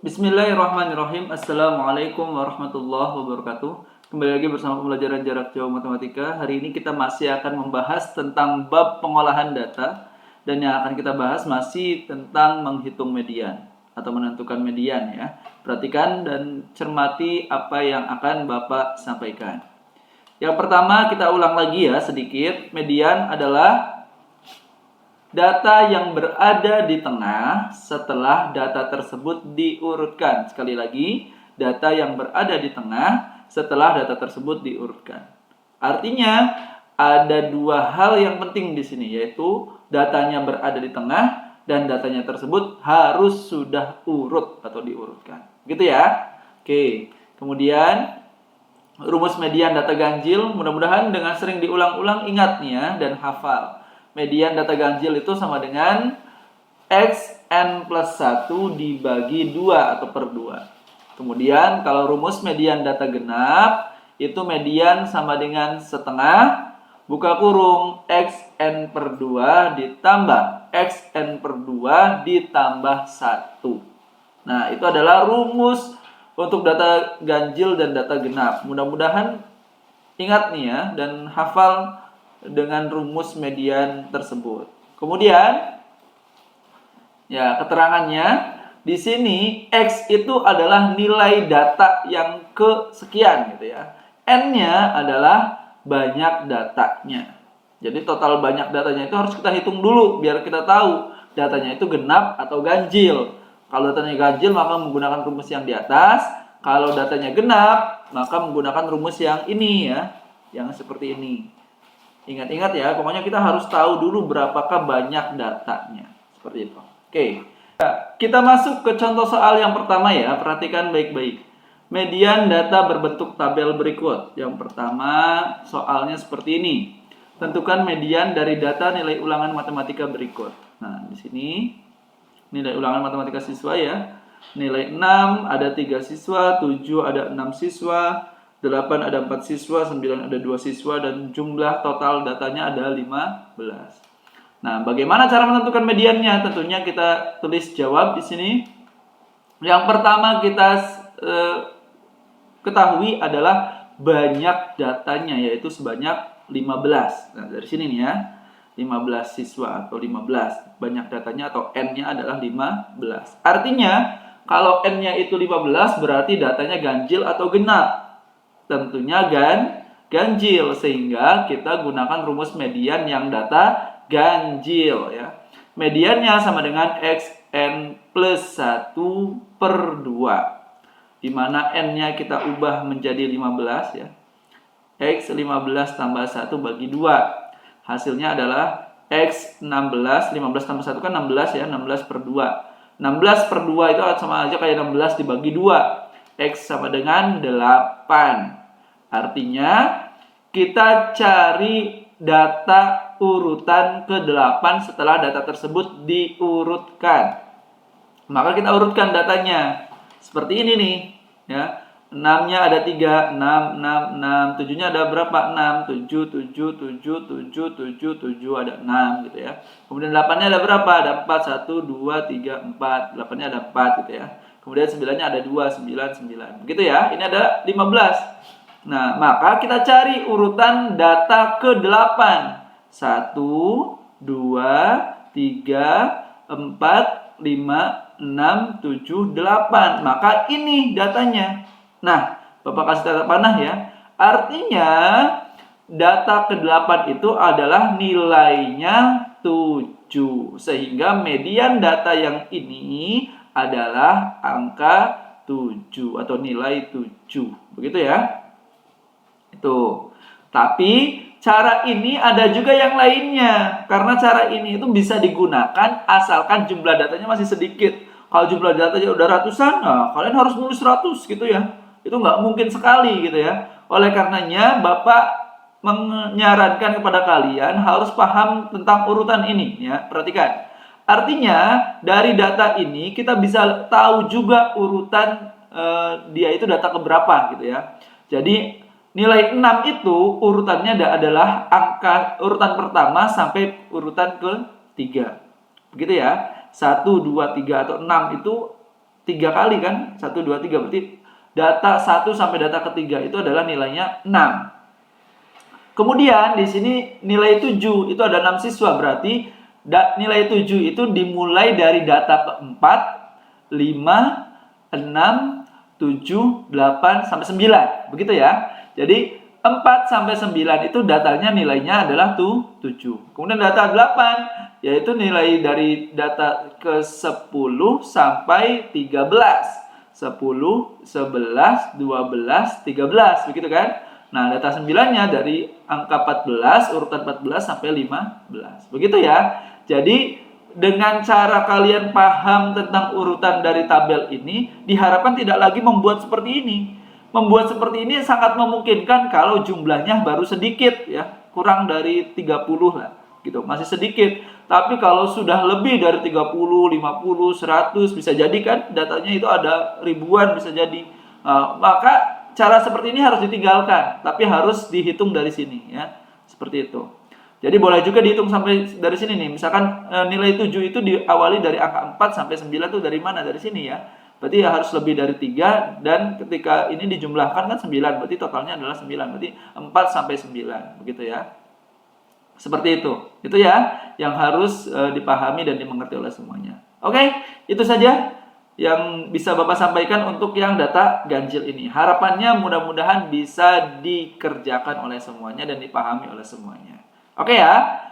Bismillahirrahmanirrahim. Assalamualaikum warahmatullahi wabarakatuh. Kembali lagi bersama pembelajaran jarak jauh matematika. Hari ini kita masih akan membahas tentang bab pengolahan data. Dan yang akan kita bahas masih tentang menghitung median atau menentukan median ya. Perhatikan dan cermati apa yang akan Bapak sampaikan. Yang pertama kita ulang lagi ya sedikit. Median adalah data yang berada di tengah setelah data tersebut diurutkan. Sekali lagi, data yang berada di tengah setelah data tersebut diurutkan. Artinya, ada dua hal yang penting di sini, yaitu datanya berada di tengah dan datanya tersebut harus sudah urut atau diurutkan. Gitu ya. Oke. Kemudian, rumus median data ganjil, mudah-mudahan dengan sering diulang-ulang ingat nih ya dan hafal. Median data ganjil itu sama dengan xn plus 1 dibagi 2 atau per 2. Kemudian kalau rumus median data genap, itu median sama dengan setengah, buka kurung, xn per 2 ditambah xn per 2 ditambah 1. Nah, itu adalah rumus untuk data ganjil dan data genap. Mudah-mudahan ingat nih ya dan hafal dengan rumus median tersebut. Kemudian ya keterangannya di sini X itu adalah nilai data yang kesekian gitu ya. N-nya adalah banyak datanya. Jadi total banyak datanya itu harus kita hitung dulu biar kita tahu datanya itu genap atau ganjil. Kalau datanya ganjil maka menggunakan rumus yang di atas. Kalau datanya genap maka menggunakan rumus yang ini ya, yang seperti ini. Ingat-ingat ya, pokoknya kita harus tahu dulu berapakah banyak datanya. Seperti itu. Oke. Kita masuk ke contoh soal yang pertama ya. Perhatikan baik-baik. Median data berbentuk tabel berikut. Yang pertama, soalnya seperti ini. Tentukan median dari data nilai ulangan matematika berikut. Nah, di sini nilai ulangan matematika siswa ya. Nilai 6 ada 3 siswa, 7 ada 6 siswa, 8 ada 4 siswa, 9 ada 2 siswa, dan jumlah total datanya ada 15. Nah, bagaimana cara menentukan mediannya? Tentunya kita tulis jawab di sini. Yang pertama kita ketahui adalah banyak datanya, yaitu sebanyak 15. Nah, dari sini nih ya, 15 siswa atau 15. Banyak datanya atau N-nya adalah 15. Artinya, kalau N-nya itu 15, berarti datanya ganjil atau genap. Tentunya ganjil, sehingga kita gunakan rumus median yang data ganjil ya. Mediannya sama dengan xn plus 1 per 2, di mana n-nya kita ubah menjadi 15 ya. X 15 tambah 1 bagi 2, hasilnya adalah X 16, 15 tambah 1 kan 16 ya, 16 per 2. 16 per 2 itu sama aja kayak 16 dibagi 2. X sama dengan 8. Artinya kita cari data urutan ke-8 setelah data tersebut diurutkan. Maka kita urutkan datanya. Seperti ini nih, ya. 6-nya ada 3, 6, 6, 6. 7-nya ada berapa? 6, 7, 7, 7, 7, 7, 7, ada 6 gitu ya. Kemudian 8-nya ada berapa? Ada 4, 1, 2, 3, 4. 8-nya ada 4 gitu ya. Kemudian 9-nya ada 2, 9, 9. Begitu ya. Ini ada 15. Nah, maka kita cari urutan data ke-8. 1, 2, 3, 4, 5, 6, 7, 8. Maka ini datanya. Nah, Bapak kasih tanda panah ya. Artinya, data ke-8 itu adalah nilainya 7. Sehingga median data yang ini adalah angka 7 atau nilai 7. Begitu ya. Itu. Tapi cara ini ada juga yang lainnya. Karena cara ini itu bisa digunakan asalkan jumlah datanya masih sedikit. Kalau jumlah datanya udah ratusan, nah kalian harus nulis 100 gitu ya. Itu nggak mungkin sekali gitu ya. Oleh karenanya Bapak menyarankan kepada kalian harus paham tentang urutan ini ya. Perhatikan. Artinya dari data ini kita bisa tahu juga urutan dia itu data keberapa gitu ya. Jadi nilai 6 itu urutannya adalah angka urutan pertama sampai urutan ke-3. Begitu ya. 1, 2, 3 atau 6 itu 3 kali kan? 1, 2, 3. Berarti data 1 sampai data ketiga itu adalah nilainya 6. Kemudian di sini nilai 7 itu ada 6 siswa, berarti nilai 7 itu dimulai dari data keempat, 5, 6, 7, 8 sampai 9. Begitu ya. Jadi 4 sampai 9 itu datanya nilainya adalah 7. Kemudian data 8 yaitu nilai dari data ke 10 sampai 13. 10, 11, 12, 13, begitu kan? Nah, data 9-nya dari angka 14, urutan 14 sampai 15. Begitu ya. Jadi, dengan cara kalian paham tentang urutan dari tabel ini, diharapkan tidak lagi membuat seperti ini. Membuat seperti ini sangat memungkinkan kalau jumlahnya baru sedikit ya, kurang dari 30 lah, gitu. Masih sedikit. Tapi kalau sudah lebih dari 30, 50, 100 bisa jadi kan datanya itu ada ribuan bisa jadi. Maka cara seperti ini harus ditinggalkan, tapi harus dihitung dari sini ya. Seperti itu. Jadi boleh juga dihitung sampai dari sini nih. Misalkan nilai 7 itu diawali dari angka 4 sampai 9 itu dari mana? Dari sini ya. Berarti harus lebih dari 3 dan ketika ini dijumlahkan kan 9, berarti totalnya adalah 9. Berarti 4 sampai 9, begitu ya. Seperti itu. Itu ya yang harus dipahami dan dimengerti oleh semuanya. Oke, itu saja yang bisa Bapak sampaikan untuk yang data ganjil ini. Harapannya mudah-mudahan bisa dikerjakan oleh semuanya dan dipahami oleh semuanya. Oke ya.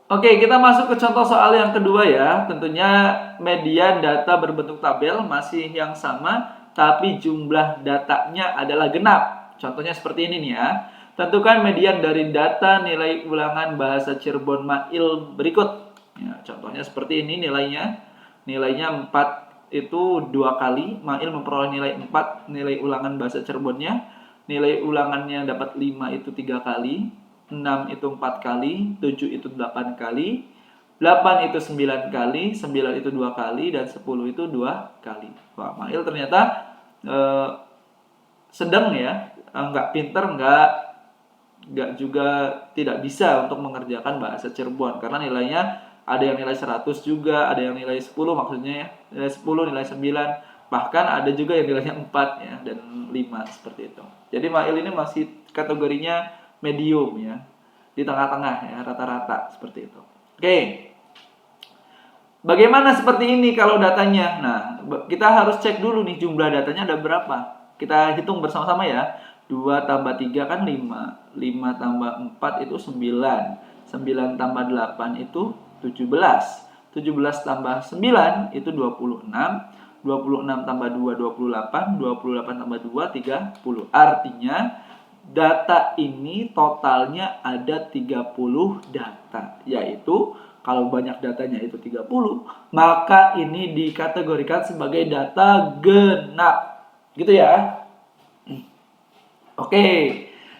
Oke, kita masuk ke contoh soal yang kedua ya. Tentunya median data berbentuk tabel masih yang sama, tapi jumlah datanya adalah genap. Contohnya seperti ini nih ya. Tentukan median dari data nilai ulangan bahasa Cirebon Mail berikut. Ya, contohnya seperti ini nilainya. Nilainya 4 itu 2 kali. Mail memperoleh nilai 4 nilai ulangan bahasa Cirebonnya. Nilai ulangannya dapat 5 itu 3 kali. 6 itu 4 kali. 7 itu 8 kali. 8 itu 9 kali. 9 itu 2 kali. Dan 10 itu 2 kali. Wah, Mail ternyata sedang ya. Nggak pinter, nggak juga tidak bisa untuk mengerjakan bahasa Cirebon. Karena nilainya ada yang nilai 100 juga, ada yang nilai 10 maksudnya ya. Nilai 10, nilai 9, bahkan ada juga yang nilainya 4 ya, dan 5 seperti itu. Jadi Mail ini masih kategorinya medium ya. Di tengah-tengah ya, rata-rata seperti itu. Oke. Bagaimana seperti ini kalau datanya? Nah, kita harus cek dulu nih jumlah datanya ada berapa. Kita hitung bersama-sama ya. 2 tambah 3 kan 5. 5 tambah 4 itu 9. 9 tambah 8 itu 17. 17 tambah 9 itu 26. 26 tambah 2, 28. 28 tambah 2, 30. Artinya data ini totalnya ada 30 data. Yaitu kalau banyak datanya itu 30, maka ini dikategorikan sebagai data genap. Gitu ya. Oke,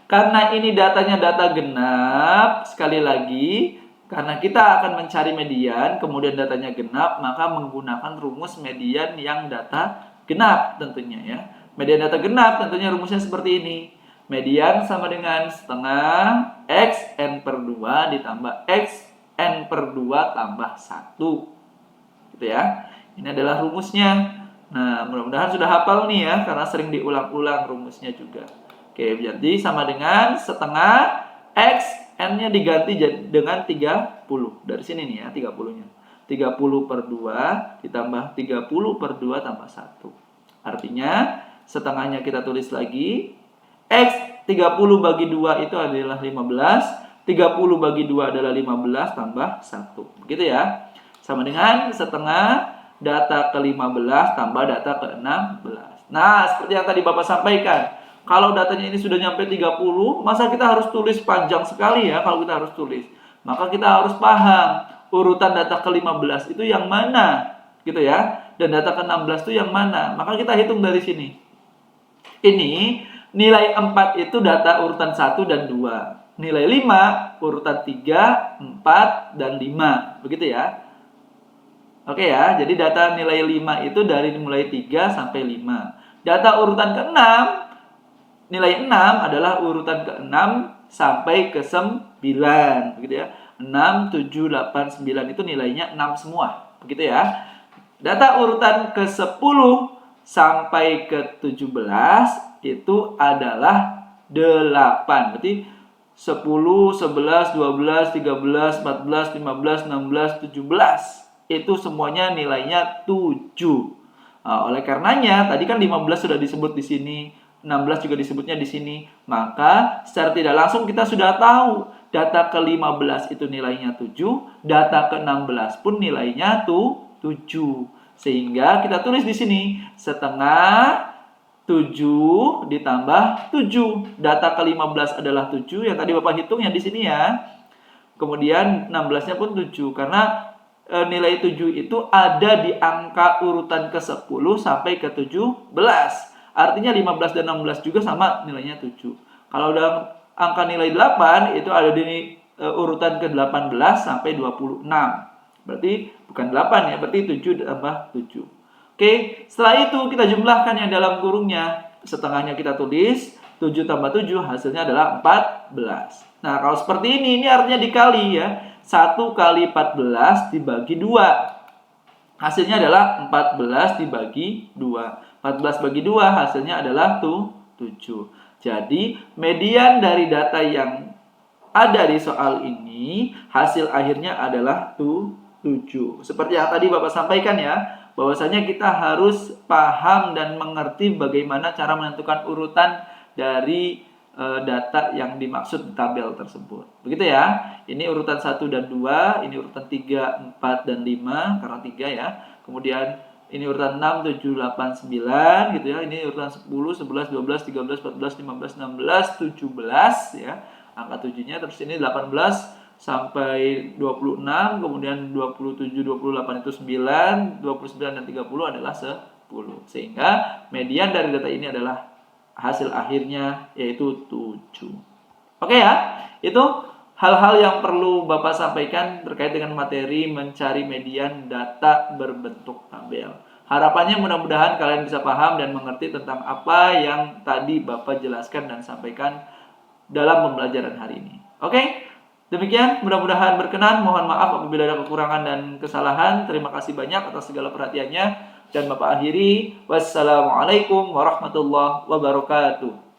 karena ini datanya data genap, sekali lagi, karena kita akan mencari median, kemudian datanya genap, maka menggunakan rumus median yang data genap tentunya ya. Median data genap tentunya rumusnya seperti ini. Median sama dengan setengah X N per 2 ditambah X N per 2 tambah 1. Gitu ya. Ini adalah rumusnya. Nah, mudah-mudahan sudah hafal nih ya, karena sering diulang-ulang rumusnya juga. Oke, jadi sama dengan setengah X, N-nya diganti dengan 30. Dari sini nih ya, 30-nya. 30 per 2 ditambah 30 per 2 tambah 1. Artinya, setengahnya kita tulis lagi. X, 30 bagi 2 itu adalah 15. 30 bagi 2 adalah 15 tambah 1. Begitu ya. Sama dengan setengah data ke-15 tambah data ke-16. Nah, seperti yang tadi Bapak sampaikan. Kalau datanya ini sudah nyampe 30, masa kita harus tulis panjang sekali ya kalau kita harus tulis. Maka kita harus paham urutan data ke-15 itu yang mana, gitu ya. Dan data ke-16 itu yang mana. Maka kita hitung dari sini. Ini nilai 4 itu data urutan 1 dan 2. Nilai 5 urutan 3, 4, dan 5. Begitu ya. Oke ya, jadi data nilai 5 itu dari mulai 3 sampai 5. Data urutan ke-6, nilai 6 adalah urutan ke-6 sampai ke 9, begitu ya. 6, 7, 8, 9 itu nilainya 6 semua, begitu ya. Data urutan ke-10 sampai ke-17 itu adalah 8. Berarti 10, 11, 12, 13, 14, 15, 16, 17. Itu semuanya nilainya 7. Nah, oleh karenanya, tadi kan 15 sudah disebut di sini, 16 juga disebutnya di sini. Maka secara tidak langsung kita sudah tahu data ke-15 itu nilainya 7, data ke-16 pun nilainya 7. Sehingga kita tulis di sini setengah 7 ditambah 7. Data ke-15 adalah 7 yang tadi Bapak hitung yang di sini ya. Kemudian 16-nya pun 7 karena nilai 7 itu ada di angka urutan ke-10 sampai ke-17. Artinya 15 dan 16 juga sama nilainya 7. Kalau dalam angka nilai 8 itu ada di urutan ke-18 sampai 26. Berarti bukan 8 ya, berarti 7 tambah 7. Oke, setelah itu kita jumlahkan yang dalam kurungnya. Setengahnya kita tulis, 7 tambah 7 hasilnya adalah 14. Nah, kalau seperti ini artinya dikali ya. 1 kali 14 dibagi 2. Hasilnya adalah 14 dibagi 2. 14 bagi 2 hasilnya adalah 7. Jadi, median dari data yang ada di soal ini, hasil akhirnya adalah 7. Seperti yang tadi Bapak sampaikan ya, bahwasanya kita harus paham dan mengerti bagaimana cara menentukan urutan dari data yang dimaksud di tabel tersebut. Begitu ya. Ini urutan 1 dan 2, ini urutan 3, 4 dan 5 karena 3 ya. Kemudian ini urutan 6, 7, 8, 9 gitu ya. Ini urutan 10, 11, 12, 13, 14, 15, 16, 17 ya. Angka 7-nya terus ini 18 sampai 26, kemudian 27, 28 itu 9, 29 dan 30 adalah 10. Sehingga median dari data ini adalah hasil akhirnya yaitu 7. Oke ya, itu hal-hal yang perlu Bapak sampaikan terkait dengan materi mencari median data berbentuk tabel. Harapannya mudah-mudahan kalian bisa paham dan mengerti tentang apa yang tadi Bapak jelaskan dan sampaikan dalam pembelajaran hari ini. Oke, demikian mudah-mudahan berkenan. Mohon maaf apabila ada kekurangan dan kesalahan. Terima kasih banyak atas segala perhatiannya. Dan Bapak akhiri, wassalamualaikum warahmatullahi wabarakatuh.